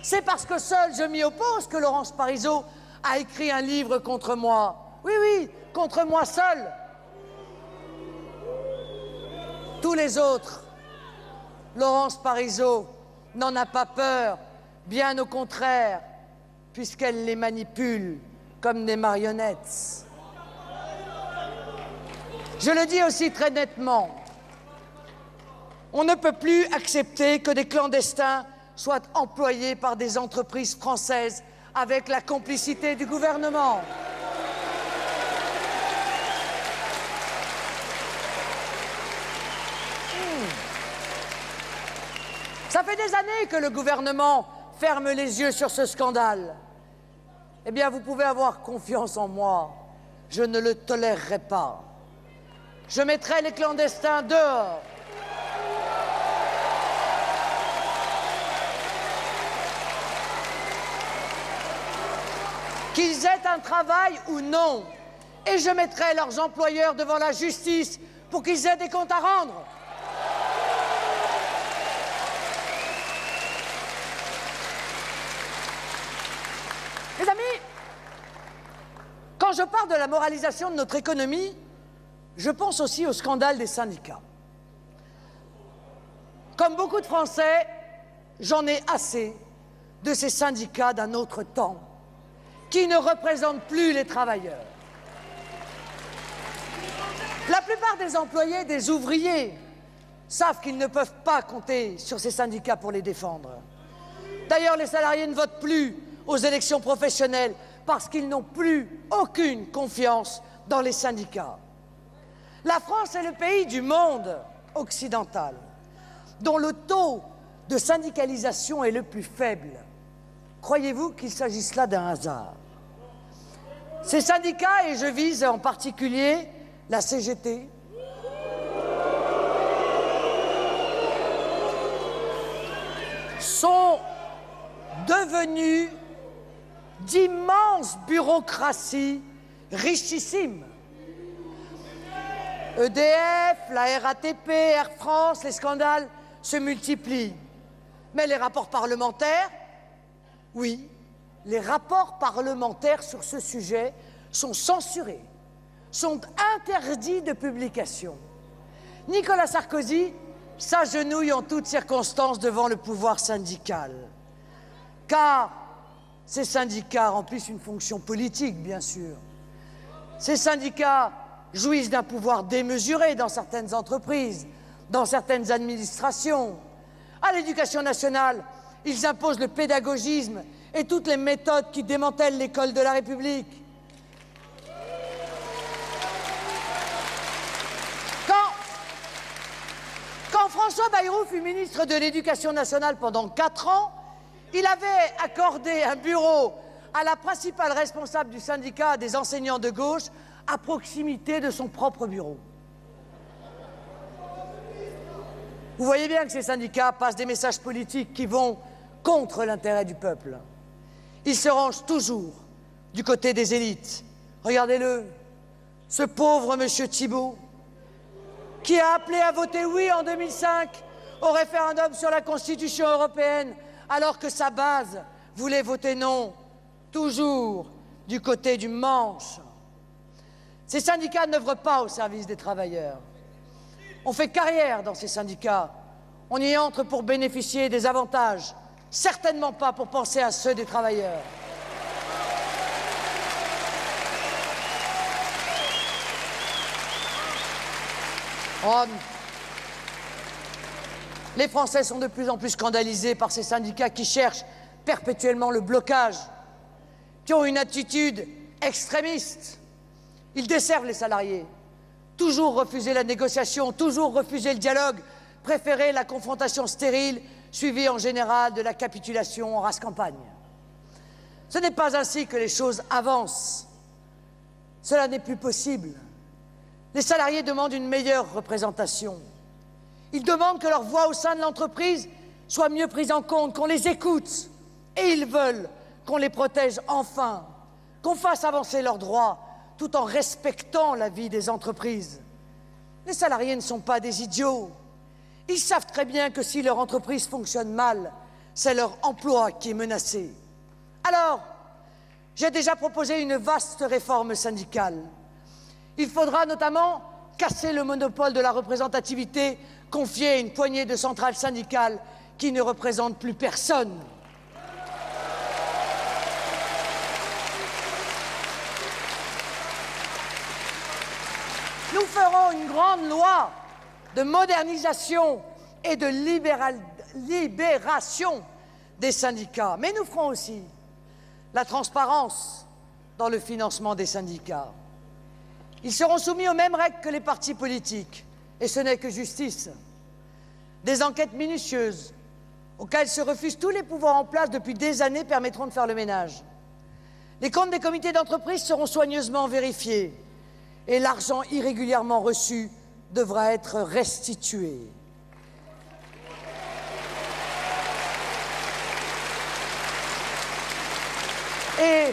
Speaker 1: c'est parce que seul je m'y oppose que Laurence Parisot a écrit un livre contre moi. Oui, oui, contre moi seul. Tous les autres, Laurence Parisot n'en a pas peur, bien au contraire, puisqu'elle les manipule comme des marionnettes. Je le dis aussi très nettement, on ne peut plus accepter que des clandestins soient employés par des entreprises françaises avec la complicité du gouvernement. Ça fait des années que le gouvernement ferme les yeux sur ce scandale. Eh bien, vous pouvez avoir confiance en moi, je ne le tolérerai pas. Je mettrai les clandestins dehors. Qu'ils aient un travail ou non. Et je mettrai leurs employeurs devant la justice pour qu'ils aient des comptes à rendre. Mes amis, quand je parle de la moralisation de notre économie, je pense aussi au scandale des syndicats. Comme beaucoup de Français, j'en ai assez de ces syndicats d'un autre temps, qui ne représentent plus les travailleurs. La plupart des employés, des ouvriers, savent qu'ils ne peuvent pas compter sur ces syndicats pour les défendre. D'ailleurs, les salariés ne votent plus aux élections professionnelles parce qu'ils n'ont plus aucune confiance dans les syndicats. La France est le pays du monde occidental dont le taux de syndicalisation est le plus faible. Croyez-vous qu'il s'agisse là d'un hasard? Ces syndicats, et je vise en particulier la CGT, sont devenus d'immenses bureaucraties richissimes. EDF, la RATP, Air France, les scandales se multiplient. Mais les rapports parlementaires, oui, les rapports parlementaires sur ce sujet sont censurés, sont interdits de publication. Nicolas Sarkozy s'agenouille en toutes circonstances devant le pouvoir syndical. Car ces syndicats remplissent une fonction politique, bien sûr. Ces syndicats jouissent d'un pouvoir démesuré dans certaines entreprises, dans certaines administrations. À l'Éducation nationale, ils imposent le pédagogisme et toutes les méthodes qui démantèlent l'école de la République. Quand François Bayrou fut ministre de l'Éducation nationale pendant 4 ans, il avait accordé un bureau à la principale responsable du syndicat des enseignants de gauche à proximité de son propre bureau. Vous voyez bien que ces syndicats passent des messages politiques qui vont contre l'intérêt du peuple. Ils se rangent toujours du côté des élites. Regardez-le, ce pauvre monsieur Thibault, qui a appelé à voter oui en 2005 au référendum sur la Constitution européenne, alors que sa base voulait voter non, toujours du côté du manche. Ces syndicats n'œuvrent pas au service des travailleurs. On fait carrière dans ces syndicats. On y entre pour bénéficier des avantages, certainement pas pour penser à ceux des travailleurs. Oh, les Français sont de plus en plus scandalisés par ces syndicats qui cherchent perpétuellement le blocage, qui ont une attitude extrémiste. Ils desservent les salariés, toujours refuser la négociation, toujours refuser le dialogue, préférer la confrontation stérile, suivie en général de la capitulation en rase campagne. Ce n'est pas ainsi que les choses avancent. Cela n'est plus possible. Les salariés demandent une meilleure représentation. Ils demandent que leur voix au sein de l'entreprise soit mieux prise en compte, qu'on les écoute. Et ils veulent qu'on les protège enfin, qu'on fasse avancer leurs droits, tout en respectant la vie des entreprises. Les salariés ne sont pas des idiots. Ils savent très bien que si leur entreprise fonctionne mal, c'est leur emploi qui est menacé. Alors, j'ai déjà proposé une vaste réforme syndicale. Il faudra notamment casser le monopole de la représentativité confié à une poignée de centrales syndicales qui ne représentent plus personne. Nous ferons une grande loi de modernisation et de libération des syndicats. Mais nous ferons aussi la transparence dans le financement des syndicats. Ils seront soumis aux mêmes règles que les partis politiques, et ce n'est que justice. Des enquêtes minutieuses, auxquelles se refusent tous les pouvoirs en place depuis des années, permettront de faire le ménage. Les comptes des comités d'entreprise seront soigneusement vérifiés, et l'argent irrégulièrement reçu devra être restitué. Et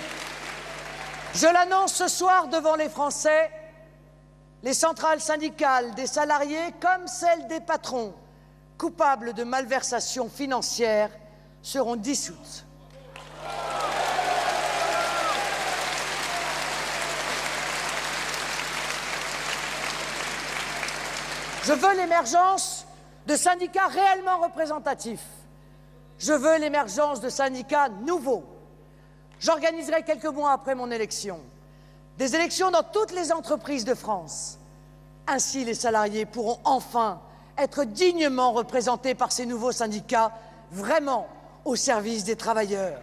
Speaker 1: je l'annonce ce soir devant les Français, les centrales syndicales des salariés comme celles des patrons coupables de malversations financières seront dissoutes. Je veux l'émergence de syndicats réellement représentatifs. Je veux l'émergence de syndicats nouveaux. J'organiserai quelques mois après mon élection des élections dans toutes les entreprises de France. Ainsi, les salariés pourront enfin être dignement représentés par ces nouveaux syndicats, vraiment au service des travailleurs.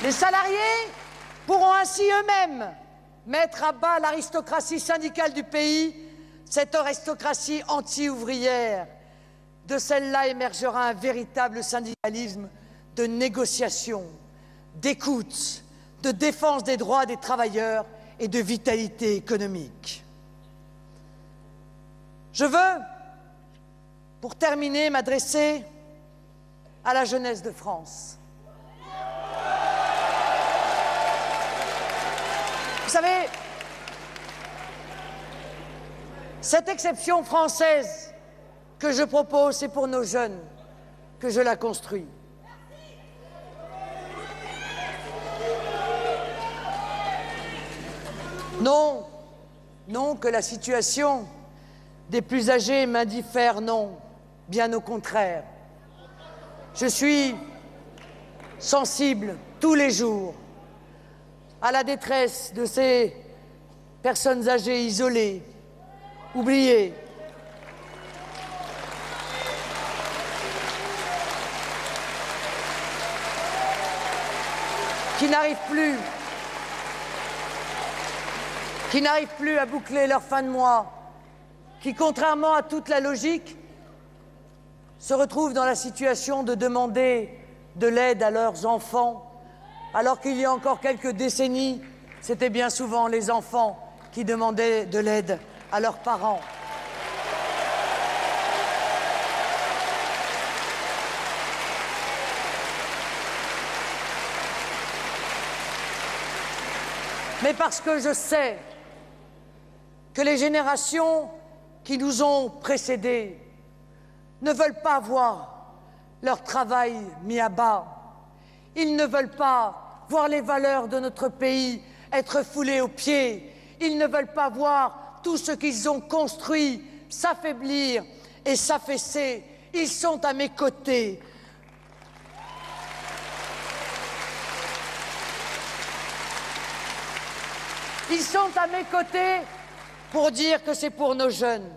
Speaker 1: Les salariés pourront ainsi eux-mêmes mettre à bas l'aristocratie syndicale du pays, cette aristocratie anti-ouvrière. De celle-là émergera un véritable syndicalisme de négociation, d'écoute, de défense des droits des travailleurs et de vitalité économique. Je veux, pour terminer, m'adresser à la jeunesse de France. Vous savez, cette exception française que je propose, c'est pour nos jeunes que je la construis. Non, non que la situation des plus âgés m'indiffère, non, bien au contraire. Je suis sensible tous les jours à la détresse de ces personnes âgées isolées, oubliées, qui n'arrivent plus à boucler leur fin de mois, qui, contrairement à toute la logique, se retrouvent dans la situation de demander de l'aide à leurs enfants, alors qu'il y a encore quelques décennies, c'était bien souvent les enfants qui demandaient de l'aide à leurs parents. Mais parce que je sais que les générations qui nous ont précédés ne veulent pas voir leur travail mis à bas. Ils ne veulent pas voir les valeurs de notre pays être foulées aux pieds. Ils ne veulent pas voir tout ce qu'ils ont construit s'affaiblir et s'affaisser. Ils sont à mes côtés. Ils sont à mes côtés pour dire que c'est pour nos jeunes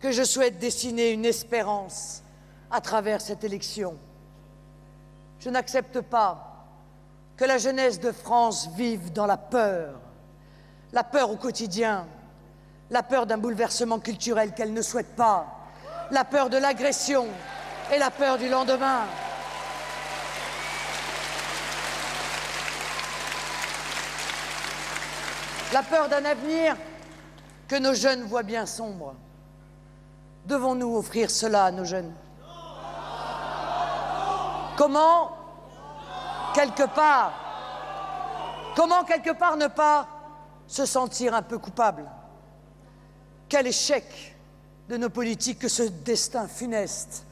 Speaker 1: que je souhaite dessiner une espérance à travers cette élection. Je n'accepte pas que la jeunesse de France vive dans la peur au quotidien, la peur d'un bouleversement culturel qu'elle ne souhaite pas, la peur de l'agression et la peur du lendemain. La peur d'un avenir que nos jeunes voient bien sombre. Devons-nous offrir cela à nos jeunes? Comment, quelque part, ne pas se sentir un peu coupable? Quel échec de nos politiques que ce destin funeste,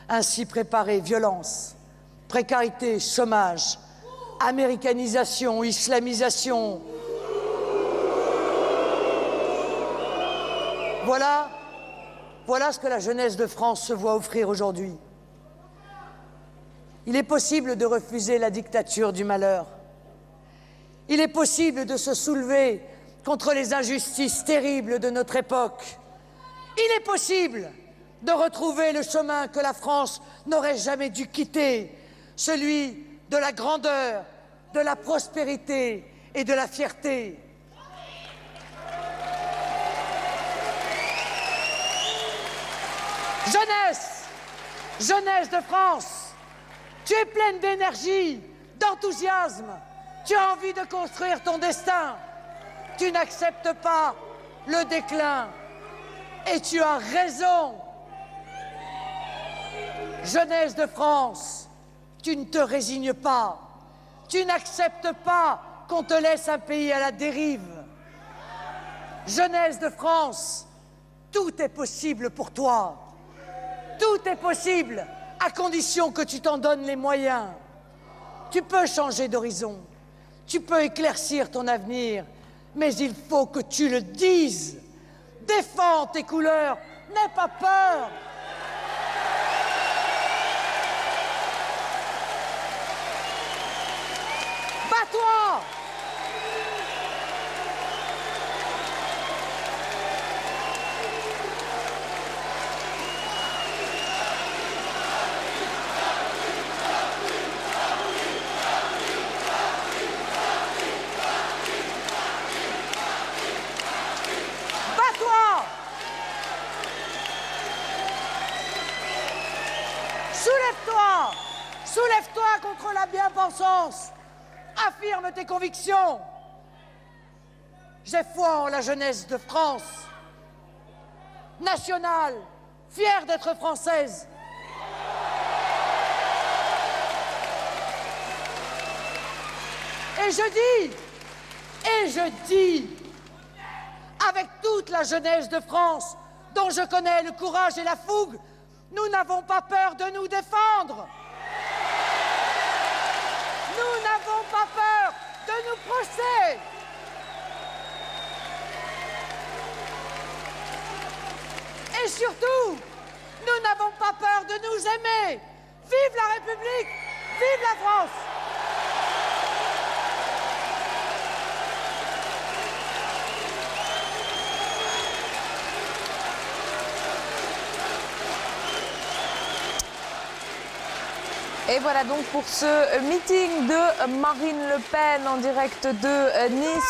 Speaker 1: ainsi préparé, violence, précarité, chômage, américanisation, islamisation. Voilà ce que la jeunesse de France se voit offrir aujourd'hui. Il est possible de refuser la dictature du malheur. Il est possible de se soulever contre les injustices terribles de notre époque. Il est possible de retrouver le chemin que la France n'aurait jamais dû quitter, celui de la grandeur, de la prospérité et de la fierté. Jeunesse de France, tu es pleine d'énergie, d'enthousiasme, tu as envie de construire ton destin, tu n'acceptes pas le déclin et tu as raison. Jeunesse de France, tu ne te résignes pas, tu n'acceptes pas qu'on te laisse un pays à la dérive. Jeunesse de France, tout est possible pour toi. Tout est possible, à condition que tu t'en donnes les moyens. Tu peux changer d'horizon, tu peux éclaircir ton avenir, mais il faut que tu le dises. Défends tes couleurs, n'aie pas peur. Bats-toi. Soulève-toi contre la bien-pensance affirme tes convictions. J'ai foi en la jeunesse de France, nationale, fière d'être française. Et je dis, avec toute la jeunesse de France, dont je connais le courage et la fougue, nous n'avons pas peur de nous défendre. Nous n'avons pas peur de nous projeter. Et surtout, nous n'avons pas peur de nous aimer. Vive la République, vive la France!
Speaker 2: Et voilà donc pour ce meeting de Marine Le Pen en direct de Nice.